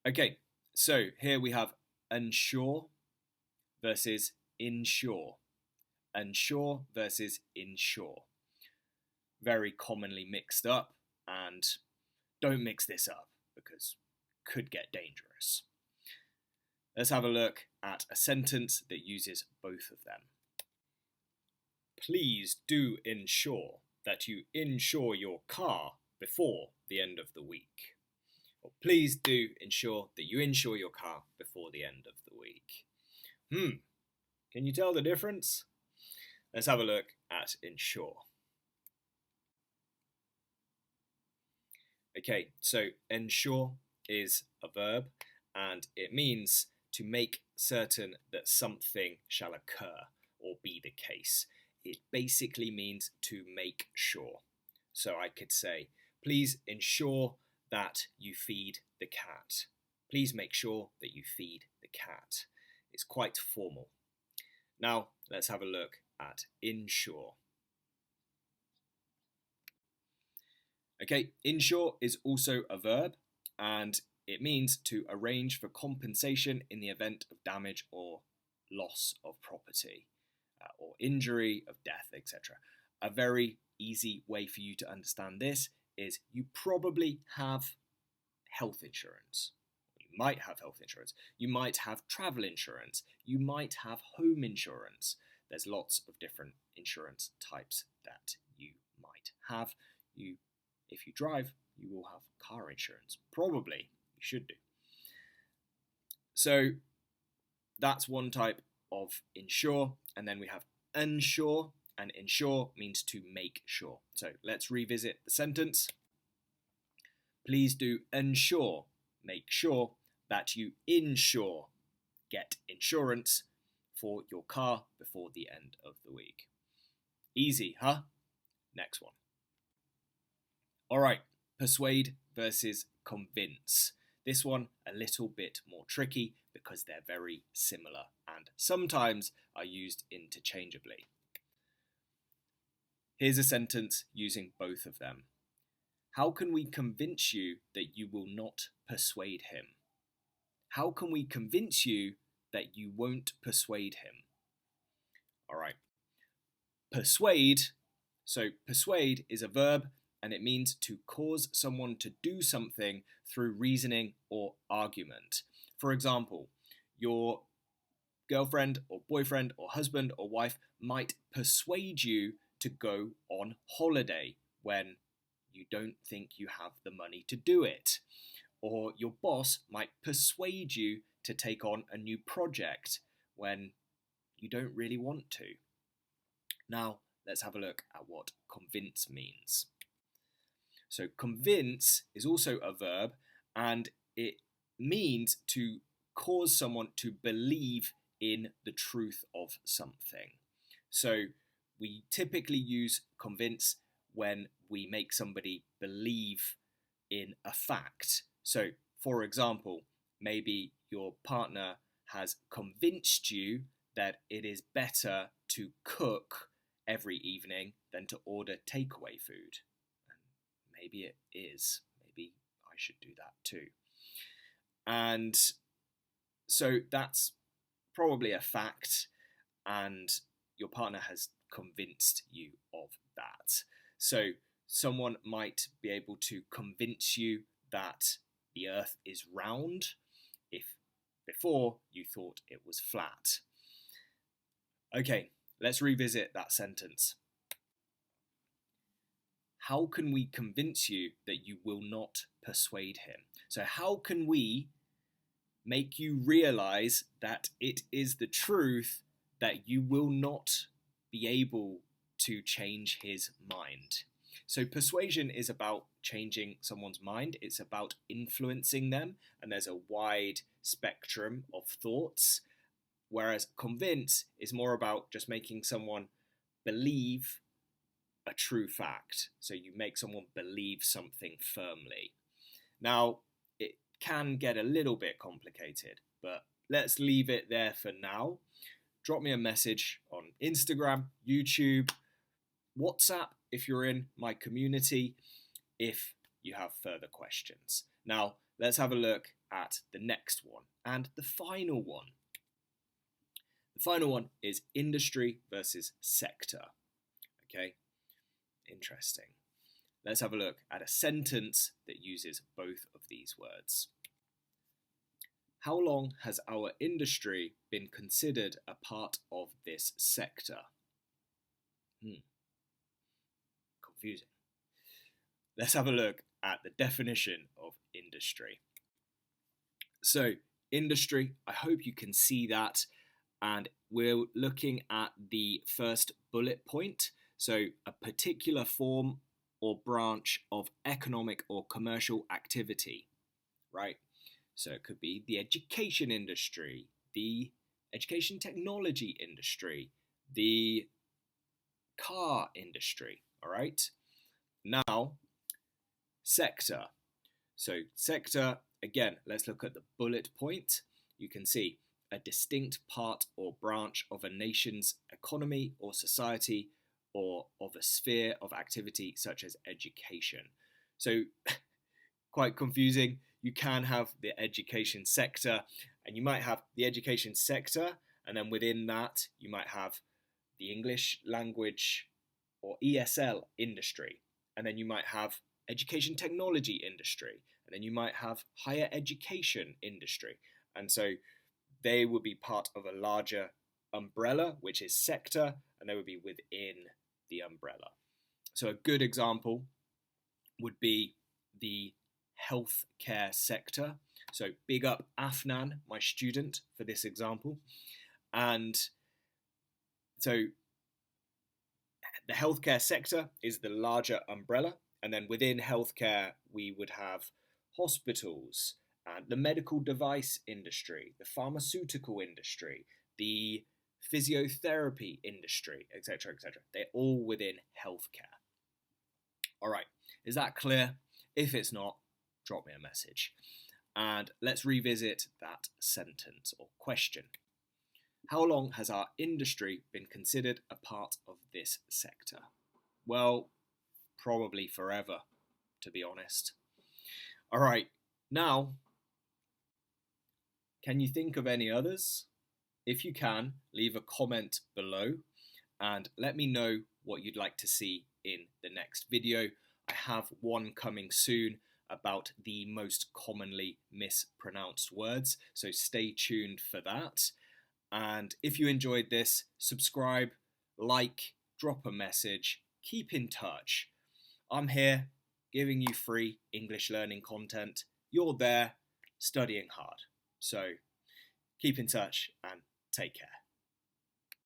Okay, so here we have unsure versus insure. Unsure versus insure. Very commonly mixed up, and don't mix this up because it could get dangerous. Let's have a look at a sentence that uses both of them. Please do ensure that you insure your car before the end of the week. Or please do ensure that you insure your car before the end of the week. Can you tell the difference? Let's have a look at insure. Okay, so ensure is a verb and it means to make certain that something shall occur or be the case. It basically means to make sure. So I could say, please ensure that you feed the cat. Please make sure that you feed the cat. It's quite formal. Now, let's have a look at insure. Okay, insure is also a verb and it means to arrange for compensation in the event of damage or loss of property or injury, of death, etc. A very easy way for you to understand this is you probably have health insurance. You might have health insurance. You might have travel insurance. You might have home insurance. There's lots of different insurance types that you might have. If you drive, you will have car insurance. Probably, you should do. So that's one type of insure. And then we have unsure, and insure means to make sure. So let's revisit the sentence. Please do ensure, make sure that you insure, get insurance for your car before the end of the week. Easy, huh? Next one. All right, persuade versus convince. This one a little bit more tricky because they're very similar and sometimes are used interchangeably. Here's a sentence using both of them. How can we convince you that you will not persuade him? How can we convince you that you won't persuade him? All right. Persuade. So persuade is a verb and it means to cause someone to do something through reasoning or argument. For example, your girlfriend or boyfriend or husband or wife might persuade you to go on holiday when you don't think you have the money to do it. Or your boss might persuade you to take on a new project when you don't really want to. Now, let's have a look at what convince means. So convince is also a verb and it means to cause someone to believe in the truth of something. So we typically use convince when we make somebody believe in a fact. So, for example, maybe your partner has convinced you that it is better to cook every evening than to order takeaway food. And maybe it is. Maybe I should do that too. And so that's probably a fact, and your partner has convinced you of that. So someone might be able to convince you that the earth is round if before you thought it was flat. Okay, let's revisit that sentence. How can we convince you that you will not persuade him? So how can we make you realize that it is the truth that you will not be able to change his mind? So persuasion is about changing someone's mind. It's about influencing them, and there's a wide spectrum of thoughts. Whereas convince is more about just making someone believe a true fact. So you make someone believe something firmly. Now, it can get a little bit complicated, but let's leave it there for now. Drop me a message on Instagram, YouTube, WhatsApp if you're in my community, if you have further questions. Now, let's have a look at the next one and the final one. The final one is industry versus sector. Okay, interesting. Let's have a look at a sentence that uses both of these words. How long has our industry been considered a part of this sector? Confusing. Let's have a look at the definition of industry. So, industry, I hope you can see that. And we're looking at the first bullet point. So, a particular form or branch of economic or commercial activity, right? So, it could be the education industry, the education technology industry, the car industry, all right? Now, sector. So, sector, again, let's look at the bullet point. You can see a distinct part or branch of a nation's economy or society or of a sphere of activity such as education. So quite confusing. You can have the education sector and you might have the education sector, and then within that you might have the English language or ESL industry, and then you might have education technology industry, and then you might have higher education industry. And so they would be part of a larger umbrella, which is sector, and they would be within the umbrella. So a good example would be the healthcare sector. So big up Afnan, my student, for this example. And so the healthcare sector is the larger umbrella, and then within healthcare we would have hospitals, and the medical device industry, the pharmaceutical industry, the physiotherapy industry, etc., etc. They're all within healthcare. All right, is that clear? If it's not, drop me a message. And let's revisit that sentence or question. How long has our industry been considered a part of this sector? Well, probably forever, to be honest. All right, now, can you think of any others? If you can, leave a comment below and let me know what you'd like to see in the next video. I have one coming soon about the most commonly mispronounced words, so stay tuned for that. And if you enjoyed this, subscribe, like, drop a message, keep in touch. I'm here giving you free English learning content. You're there studying hard. So keep in touch and take care.